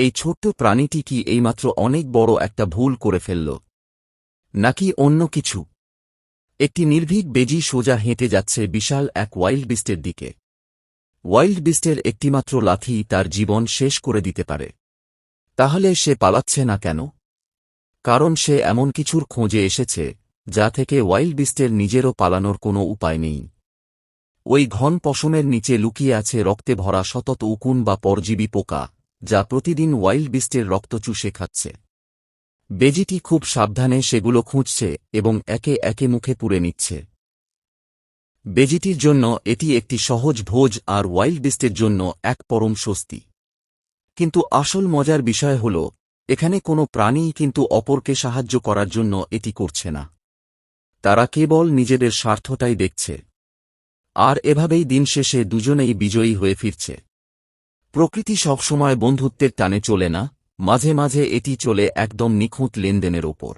এই ছোট্ট প্রাণীটি কি এইমাত্র অনেক বড় একটা ভুল করে ফেলল, নাকি অন্য কিছু? একটি নির্ভীক বেজি সোজা হেঁটে যাচ্ছে বিশাল এক ওয়াইল্ড বিস্টের দিকে। ওয়াইল্ড বিস্টের একটিমাত্র লাথি তার জীবন শেষ করে দিতে পারে। তাহলে সে পালাচ্ছে না কেন? কারণ সে এমন কিছুর খোঁজে এসেছে যা থেকে ওয়াইল্ড বিস্টের নিজেরও পালানোর কোনো উপায় নেই। ওই ঘন পশমের নিচে লুকিয়ে আছে রক্তে ভরা শতত উকুন বা পরজীবী পোকা, যা প্রতিদিন ওয়াইল্ড বিস্টের রক্ত চুষে খাচ্ছে। বেজিটি খুব সাবধানে সেগুলো খুঁজছে এবং একে একে মুখে পুরে নিচ্ছে। বেজিটির জন্য এটি একটি সহজ ভোজ আর ওয়াইল্ড বিস্টের জন্য এক পরম স্বস্তি। কিন্তু আসল মজার বিষয় হল, এখানে কোনো প্রাণীই কিন্তু অপরকে সাহায্য করার জন্য এটি করছে না। তারা কেবল নিজেদের স্বার্থটাই দেখছে। আর এভাবেই দিন শেষে দুজনেই বিজয়ী হয়ে ফিরছে। প্রকৃতি সবসময় বন্ধুত্বের টানে চলে না, মাঝে মাঝে এটি চলে একদম নিখুঁত লেনদেনের ওপর।